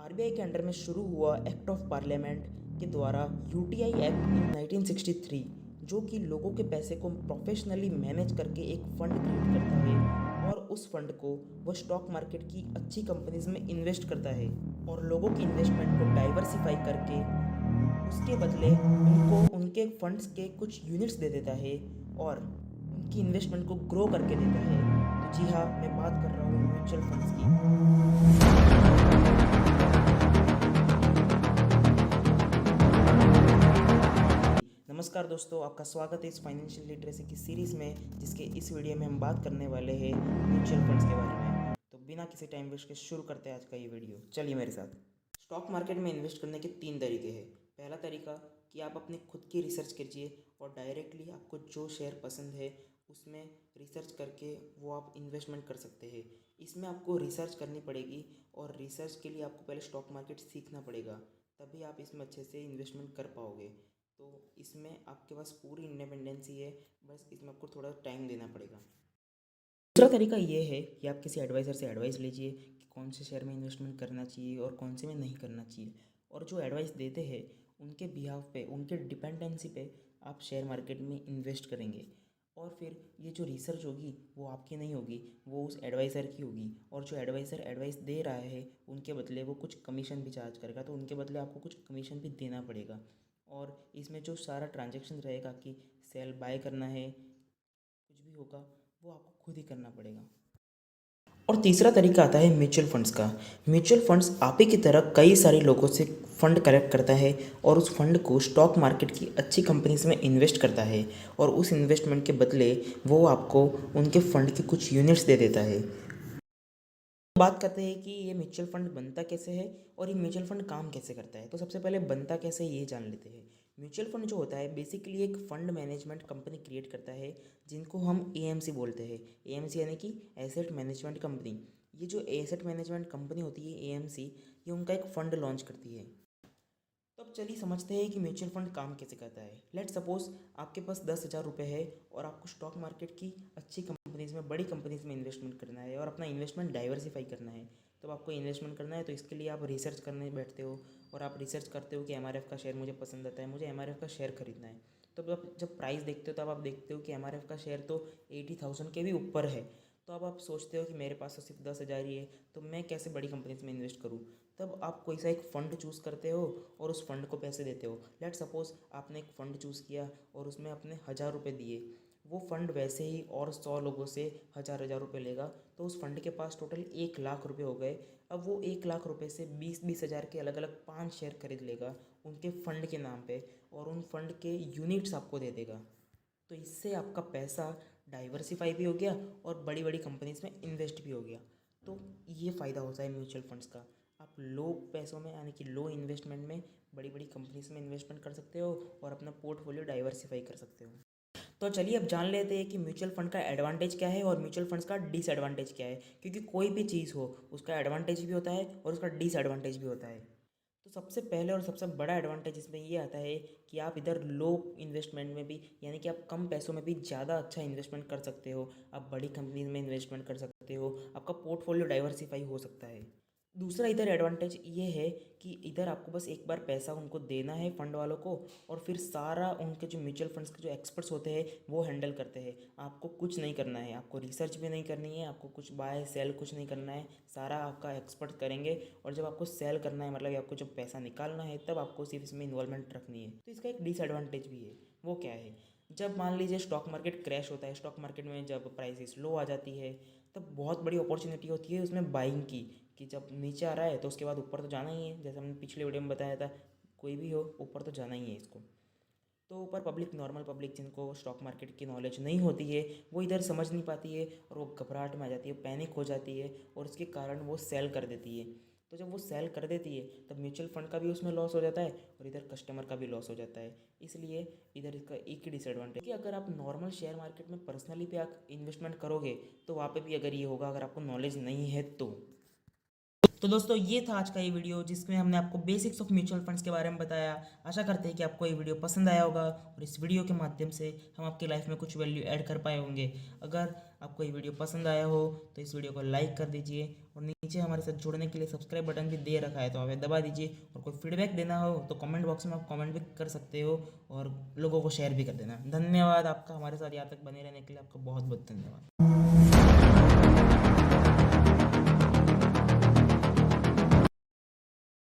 RBI के under में शुरू हुआ एक्ट ऑफ पार्लियामेंट के द्वारा यूटीआई एक्ट इन 1963 जो कि लोगों के पैसे को प्रोफेशनली मैनेज करके एक फंड क्रिएट करता है और उस फंड को वो स्टॉक मार्केट की अच्छी कंपनीज में इन्वेस्ट करता है और लोगों की इन्वेस्टमेंट को डाइवर्सिफाई करके उसके बदले उनको उनके फंड्स के कुछ यूनिट्स दे देता है और उनकी इन्वेस्टमेंट को ग्रो करके देता है। तो जी हाँ, मैं बात कर रहा हूँ म्यूचुअल फंड्स की। नमस्कार दोस्तों, आपका स्वागत है इस फाइनेंशियल लिटरेसी की सीरीज़ में, जिसके इस वीडियो में हम बात करने वाले हैं म्यूचुअल फंड्स के बारे में। तो बिना किसी टाइम वेस्ट के शुरू करते हैं आज का ये वीडियो। चलिए मेरे साथ। स्टॉक मार्केट में इन्वेस्ट करने के 3 तरीके हैं। पहला तरीका कि आप अपने खुद की रिसर्च कीजिए और डायरेक्टली आपको जो शेयर पसंद है उसमें रिसर्च करके वो आप इन्वेस्टमेंट कर सकते हैं। इसमें आपको रिसर्च करनी पड़ेगी और रिसर्च के लिए आपको पहले स्टॉक मार्केट सीखना पड़ेगा, तभी आप इसमें अच्छे से इन्वेस्टमेंट कर पाओगे। तो इसमें आपके पास पूरी इंडिपेंडेंसी है, बस इसमें आपको थोड़ा टाइम देना पड़ेगा। दूसरा तरीका ये है कि आप किसी एडवाइज़र से एडवाइस लीजिए कि कौन से शेयर में इन्वेस्टमेंट करना चाहिए और कौन से में नहीं करना चाहिए, और जो एडवाइस देते हैं उनके बिहाफ पे, उनके डिपेंडेंसी पे आप शेयर मार्केट में इन्वेस्ट करेंगे। और फिर ये जो रिसर्च होगी वो आपकी नहीं होगी, वो उस एडवाइज़र की होगी, और जो एडवाइज़र एडवाइस दे रहा है उनके बदले वो कुछ कमीशन भी चार्ज करेगा, तो उनके बदले आपको कुछ कमीशन भी देना पड़ेगा। और इसमें जो सारा ट्रांजैक्शन रहेगा कि सेल बाय करना है, कुछ भी होगा, वो आपको खुद ही करना पड़ेगा। और तीसरा तरीका आता है म्यूचुअल फंड्स का। म्यूचुअल फंड्स आप ही की तरह कई सारे लोगों से फंड कलेक्ट करता है और उस फंड को स्टॉक मार्केट की अच्छी कंपनीज में इन्वेस्ट करता है, और उस इन्वेस्टमेंट के बदले वो आपको उनके फंड के कुछ यूनिट्स दे देता है। बात करते हैं कि ये म्यूचुअल फंड बनता कैसे है और ये म्यूचुअल फंड काम कैसे करता है। तो सबसे पहले बनता कैसे ये जान लेते हैं। म्यूचुअल फंड जो होता है बेसिकली एक फंड मैनेजमेंट कंपनी क्रिएट करता है, जिनको हम एएमसी बोलते हैं। एएमसी यानी कि एसेट मैनेजमेंट कंपनी। ये जो एसेट मैनेजमेंट कंपनी होती है एएमसी, ये उनका एक फंड लॉन्च करती है। तो अब चलिए समझते हैं कि म्यूचुअल फंड काम कैसे करता है। लेट सपोज आपके पास 10,000 रुपये है और आपको स्टॉक मार्केट की अच्छी कंपनीज में, बड़ी कंपनीज में इन्वेस्टमेंट करना है और अपना इन्वेस्टमेंट डाइवर्सिफाई करना है। तो आपको इन्वेस्टमेंट करना है, तो इसके लिए आप रिसर्च करने बैठते हो और आप रिसर्च करते हो कि एमआरएफ का शेयर मुझे पसंद आता है, मुझे एमआरएफ का शेयर खरीदना है। तो अब जब प्राइस देखते हो तब आप देखते हो कि एमआरएफ का शेयर तो 80,000 के भी ऊपर है। तो अब आप सोचते हो कि मेरे पास तो सिर्फ 10,000 ही है, तो मैं कैसे बड़ी कंपनीज में इन्वेस्ट करूँ। तब आप कोई सा एक फ़ंड चूज़ करते हो और उस फंड को पैसे देते हो। लेट सपोज़ आपने एक फ़ंड चूज़ किया और उसमें अपने 1,000 रुपये दिए। वो फ़ंड वैसे ही और 100 लोगों से 1,000 रुपये लेगा, तो उस फंड के पास टोटल 1,00,000 रुपये हो गए। अब वो 1,00,000 रुपये से 20-20 हज़ार के अलग अलग 5 शेयर खरीद लेगा उनके फ़ंड के नाम पे, और उन फंड के यूनिट्स आपको दे देगा। तो इससे आपका पैसा डाइवर्सिफाई भी हो गया और बड़ी बड़ी कंपनीज में इन्वेस्ट भी हो गया। तो ये फ़ायदा होता है म्यूचुअल फंड्स का। आप लो पैसों में, यानी कि लो इन्वेस्टमेंट में बड़ी बड़ी कंपनीज में इन्वेस्टमेंट कर सकते हो और अपना पोर्टफोलियो डाइवर्सिफाई कर सकते हो। तो चलिए अब जान लेते हैं कि म्यूचुअल फंड का एडवांटेज क्या है और म्यूचुअल फंड्स का डिसएडवांटेज क्या है। क्योंकि कोई भी चीज़ हो उसका एडवांटेज भी होता है और उसका डिसएडवांटेज भी होता है। तो सबसे पहले और सबसे बड़ा एडवांटेज इसमें ये आता है कि आप इधर लो इन्वेस्टमेंट में भी, यानी कि आप कम पैसों में भी ज़्यादा अच्छा इन्वेस्टमेंट कर सकते हो। आप बड़ी कंपनीज में इन्वेस्टमेंट कर सकते हो, आपका पोर्टफोलियो डाइवर्सिफाई हो सकता है। दूसरा इधर एडवांटेज ये है कि इधर आपको बस एक बार पैसा उनको देना है फंड वालों को, और फिर सारा उनके जो म्यूचुअल फंड्स के जो एक्सपर्ट्स होते हैं वो हैंडल करते हैं। आपको कुछ नहीं करना है, आपको रिसर्च भी नहीं करनी है, आपको कुछ बाय सेल कुछ नहीं करना है, सारा आपका एक्सपर्ट करेंगे। और जब आपको सेल करना है, मतलब आपको जब पैसा निकालना है, तब आपको सिर्फ इसमें इन्वॉल्वमेंट रखनी है। तो इसका एक डिसएडवांटेज भी है। वो क्या है? जब मान लीजिए स्टॉक मार्केट क्रैश होता है, स्टॉक मार्केट में जब प्राइसेस लो आ जाती है, तब बहुत बड़ी अपॉर्चुनिटी होती है उसमें बाइंग की, कि जब नीचे आ रहा है तो उसके बाद ऊपर तो जाना ही है। जैसे हमने पिछले वीडियो में बताया था, कोई भी हो ऊपर तो जाना ही है इसको। तो ऊपर पब्लिक, नॉर्मल पब्लिक जिनको स्टॉक मार्केट की नॉलेज नहीं होती है, वो इधर समझ नहीं पाती है और वो घबराहट में आ जाती है, पैनिक हो जाती है, और उसके कारण वो सेल कर देती है। तो जब वो सेल कर देती है तब म्यूचुअल फंड का भी उसमें लॉस हो जाता है और इधर कस्टमर का भी लॉस हो जाता है। इसलिए इधर इसका एक ही डिसएडवांटेज कि अगर आप नॉर्मल शेयर मार्केट में पर्सनली भी आप इन्वेस्टमेंट करोगे तो वहाँ पे भी अगर ये होगा, अगर आपको नॉलेज नहीं है तो दोस्तों ये था आज का ये वीडियो, जिसमें हमने आपको बेसिक्स ऑफ म्यूचुअल फंड्स के बारे में बताया। आशा करते हैं कि आपको ये वीडियो पसंद आया होगा और इस वीडियो के माध्यम से हम आपकी लाइफ में कुछ वैल्यू ऐड कर पाए होंगे। अगर आपको ये वीडियो पसंद आया हो तो इस वीडियो को लाइक कर दीजिए और नीचे हमारे साथ जुड़ने के लिए सब्सक्राइब बटन भी दे रखा है तो आप दबा दीजिए। और कोई फीडबैक देना हो तो कमेंट बॉक्स में आप कमेंट भी कर सकते हो और लोगों को शेयर भी कर देना। धन्यवाद आपका हमारे साथ यहाँ तक बने रहने के लिए, आपका बहुत बहुत धन्यवाद।